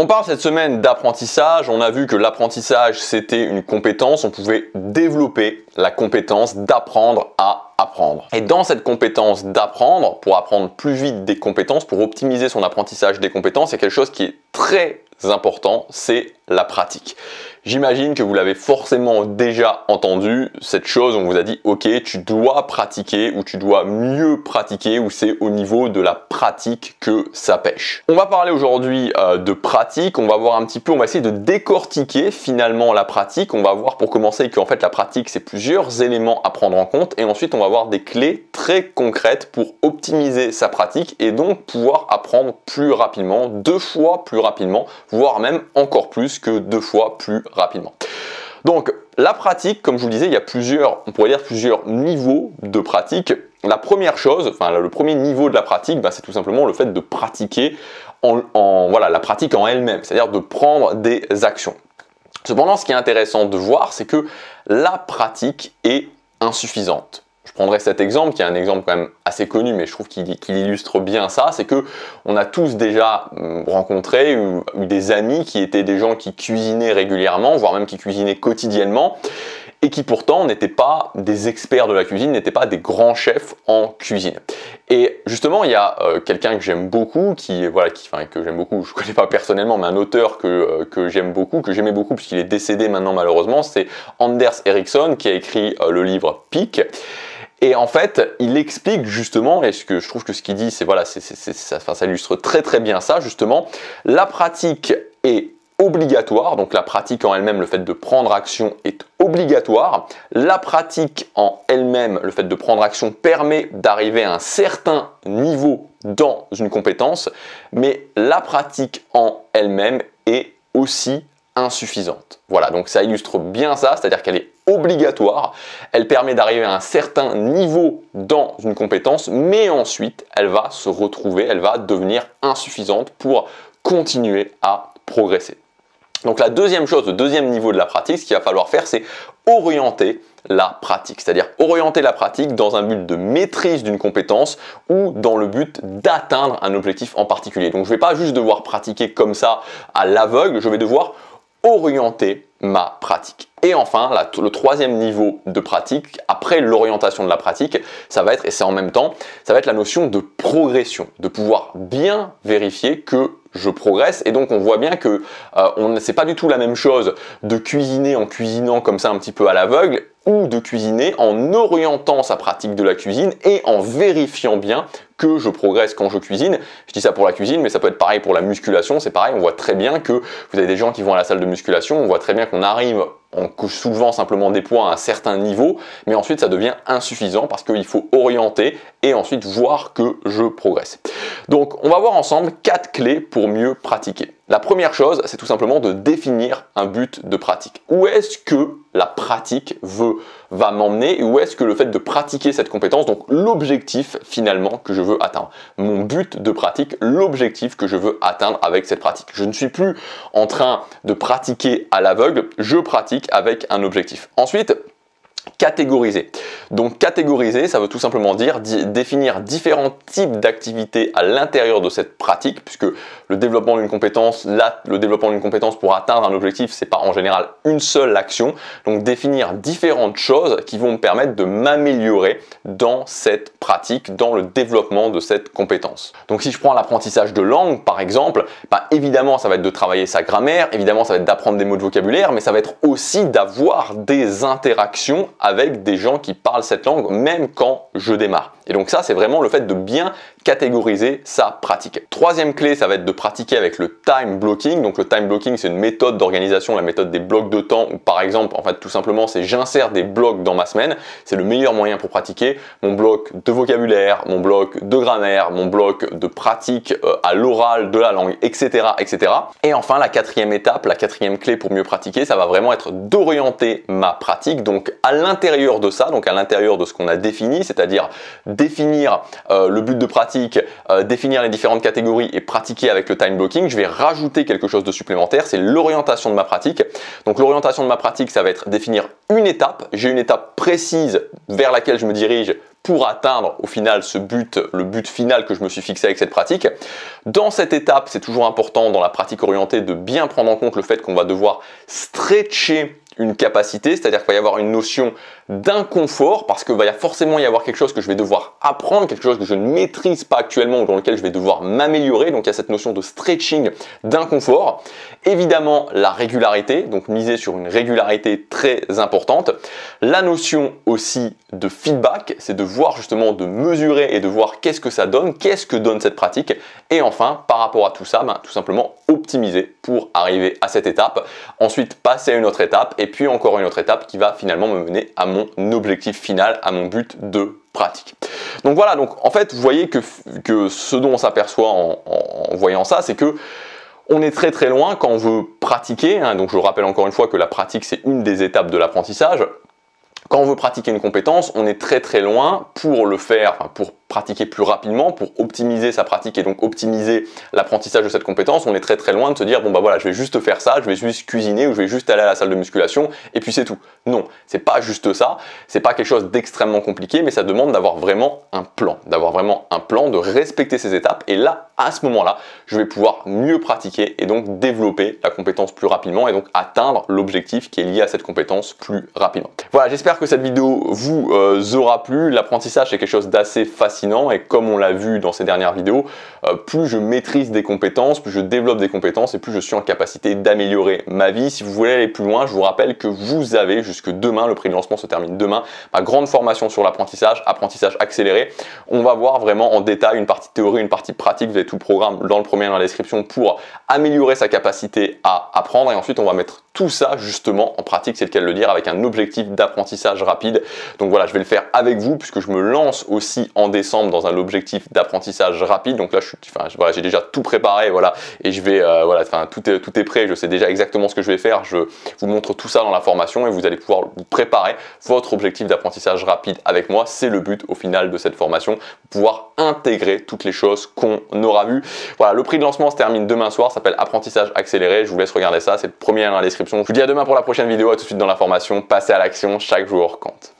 On parle cette semaine d'apprentissage, on a vu que l'apprentissage c'était une compétence, on pouvait développer la compétence d'apprendre à apprendre. Et dans cette compétence d'apprendre, pour apprendre plus vite des compétences, pour optimiser son apprentissage des compétences, il y a quelque chose qui est très important, c'est la pratique. J'imagine que vous l'avez forcément déjà entendu, cette chose, on vous a dit ok, tu dois pratiquer ou tu dois mieux pratiquer ou c'est au niveau de la pratique que ça pêche. On va parler aujourd'hui de pratique, on va voir un petit peu, on va essayer de décortiquer finalement la pratique, on va voir pour commencer qu'en fait la pratique c'est plusieurs éléments à prendre en compte et ensuite on va voir des clés très concrètes pour optimiser sa pratique et donc pouvoir apprendre plus rapidement, 2 fois plus rapidement, voire même encore plus que 2 fois plus rapidement. Donc la pratique, comme je vous le disais, il y a plusieurs, on pourrait dire plusieurs niveaux de pratique. La première chose, enfin le premier niveau de la pratique, c'est tout simplement le fait de pratiquer voilà, la pratique en elle-même, c'est-à-dire de prendre des actions. Cependant, ce qui est intéressant de voir, c'est que la pratique est insuffisante. Je prendrai cet exemple, qui est un exemple quand même assez connu, mais je trouve qu'il illustre bien ça, c'est que on a tous déjà rencontré ou eu des amis qui étaient des gens qui cuisinaient régulièrement, voire même qui cuisinaient quotidiennement, et qui pourtant n'étaient pas des experts de la cuisine, n'étaient pas des grands chefs en cuisine. Et justement, il y a quelqu'un que j'aime beaucoup, que j'aime beaucoup, je ne connais pas personnellement, mais un auteur que j'aime beaucoup, que j'aimais beaucoup puisqu'il est décédé maintenant malheureusement, c'est Anders Ericsson qui a écrit le livre Peak. Et en fait, il explique justement, et je trouve que ce qu'il dit, ça illustre très très bien ça, justement, la pratique est obligatoire, donc la pratique en elle-même, le fait de prendre action est obligatoire. La pratique en elle-même, le fait de prendre action permet d'arriver à un certain niveau dans une compétence, mais la pratique en elle-même est aussi insuffisante. Voilà, donc ça illustre bien ça, c'est-à-dire qu'elle est obligatoire, elle permet d'arriver à un certain niveau dans une compétence, mais ensuite elle va se retrouver, elle va devenir insuffisante pour continuer à progresser. Donc la deuxième chose, le deuxième niveau de la pratique, ce qu'il va falloir faire, c'est orienter la pratique, c'est-à-dire orienter la pratique dans un but de maîtrise d'une compétence ou dans le but d'atteindre un objectif en particulier. Donc je ne vais pas juste devoir pratiquer comme ça à l'aveugle, je vais devoir orienter ma pratique. Et enfin, le troisième niveau de pratique, après l'orientation de la pratique, ça va être, et c'est en même temps, ça va être la notion de progression, de pouvoir bien vérifier que je progresse. Et donc on voit bien que c'est pas du tout la même chose de cuisiner en cuisinant comme ça un petit peu à l'aveugle ou de cuisiner en orientant sa pratique de la cuisine et en vérifiant bien que je progresse quand je cuisine. Je dis ça pour la cuisine, mais ça peut être pareil pour la musculation, c'est pareil, on voit très bien que vous avez des gens qui vont à la salle de musculation, on voit très bien qu'on arrive en soulevant simplement des poids à un certain niveau, mais ensuite ça devient insuffisant parce qu'il faut orienter et ensuite voir que je progresse. Donc on va voir ensemble 4 clés pour mieux pratiquer. La première chose, c'est tout simplement de définir un but de pratique. Où est-ce que la pratique va m'emmener et où est-ce que le fait de pratiquer cette compétence, donc l'objectif finalement que je veux atteindre. Mon but de pratique, l'objectif que je veux atteindre avec cette pratique. Je ne suis plus en train de pratiquer à l'aveugle, je pratique avec un objectif. Ensuite, catégoriser. Donc catégoriser, ça veut tout simplement dire définir différents types d'activités à l'intérieur de cette pratique, puisque le développement d'une compétence, pour atteindre un objectif, c'est pas en général une seule action. Donc définir différentes choses qui vont me permettre de m'améliorer dans cette pratique, dans le développement de cette compétence. Donc si je prends l'apprentissage de langue par exemple, évidemment ça va être de travailler sa grammaire, évidemment ça va être d'apprendre des mots de vocabulaire, mais ça va être aussi d'avoir des interactions avec des gens qui parlent cette langue, même quand je démarre. Et donc ça, c'est vraiment le fait de bien catégoriser sa pratique. Troisième clé, ça va être de pratiquer avec le time blocking. Donc le time blocking, c'est une méthode d'organisation, la méthode des blocs de temps, où par exemple, en fait, tout simplement, c'est j'insère des blocs dans ma semaine. C'est le meilleur moyen pour pratiquer. Mon bloc de vocabulaire, mon bloc de grammaire, mon bloc de pratique à l'oral de la langue, etc., etc. Et enfin, la quatrième étape, la quatrième clé pour mieux pratiquer, ça va vraiment être d'orienter ma pratique. Donc à l'intérieur de ça, donc à l'intérieur de ce qu'on a défini, c'est-à-dire définir le but de pratique, définir les différentes catégories et pratiquer avec le time blocking, je vais rajouter quelque chose de supplémentaire, c'est l'orientation de ma pratique. Donc l'orientation de ma pratique, ça va être définir une étape. J'ai une étape précise vers laquelle je me dirige pour atteindre au final ce but, le but final que je me suis fixé avec cette pratique. Dans cette étape, c'est toujours important dans la pratique orientée de bien prendre en compte le fait qu'on va devoir stretcher une capacité, c'est-à-dire qu'il va y avoir une notion d'inconfort parce qu'il va forcément y avoir quelque chose que je vais devoir apprendre, quelque chose que je ne maîtrise pas actuellement ou dans lequel je vais devoir m'améliorer. Donc il y a cette notion de stretching, d'inconfort. Évidemment, la régularité, donc miser sur une régularité très importante. La notion aussi de feedback, c'est de voir justement, de mesurer et de voir qu'est-ce que ça donne, qu'est-ce que donne cette pratique. Et enfin, par rapport à tout ça, tout simplement optimiser pour arriver à cette étape. Ensuite, passer à une autre étape et puis encore une autre étape qui va finalement me mener à mon objectif final, à mon but de pratique. Donc voilà, donc en fait, vous voyez que ce dont on s'aperçoit en voyant ça, c'est que on est très très loin quand on veut pratiquer, hein. Donc je rappelle encore une fois que la pratique, c'est une des étapes de l'apprentissage. Quand on veut pratiquer une compétence, on est très très loin pour le faire, pour pratiquer plus rapidement, pour optimiser sa pratique et donc optimiser l'apprentissage de cette compétence. On est très très loin de se dire bon bah voilà, je vais juste faire ça, je vais juste cuisiner ou je vais juste aller à la salle de musculation et puis c'est tout. Non, c'est pas juste ça, c'est pas quelque chose d'extrêmement compliqué, mais ça demande d'avoir vraiment un plan, de respecter ces étapes et là, à ce moment-là, je vais pouvoir mieux pratiquer et donc développer la compétence plus rapidement et donc atteindre l'objectif qui est lié à cette compétence plus rapidement. Voilà, j'espère que cette vidéo vous aura plu. L'apprentissage, c'est quelque chose d'assez fascinant et comme on l'a vu dans ces dernières vidéos, plus je maîtrise des compétences, plus je développe des compétences et plus je suis en capacité d'améliorer ma vie. Si vous voulez aller plus loin, je vous rappelle que vous avez jusque demain, le prix de lancement se termine demain, ma grande formation sur l'apprentissage, apprentissage accéléré. On va voir vraiment en détail une partie théorie, une partie pratique. Vous avez tout le programme dans le premier lien dans la description pour améliorer sa capacité à apprendre et ensuite on va mettre tout ça justement en pratique, c'est le cas de le dire, avec un objectif d'apprentissage rapide. Donc voilà, je vais le faire avec vous puisque je me lance aussi en décembre dans un objectif d'apprentissage rapide. Donc là, voilà, j'ai déjà tout préparé, voilà, et je vais, voilà, tout est prêt. Je sais déjà exactement ce que je vais faire. Je vous montre tout ça dans la formation et vous allez pouvoir vous préparer votre objectif d'apprentissage rapide avec moi. C'est le but au final de cette formation, pouvoir intégrer toutes les choses qu'on aura vues. Voilà, le prix de lancement se termine demain soir, s'appelle apprentissage accéléré. Je vous laisse regarder ça, c'est le premier lien dans la description. Je vous dis à demain pour la prochaine vidéo, à tout de suite dans la formation. Passez à l'action, chaque jour compte.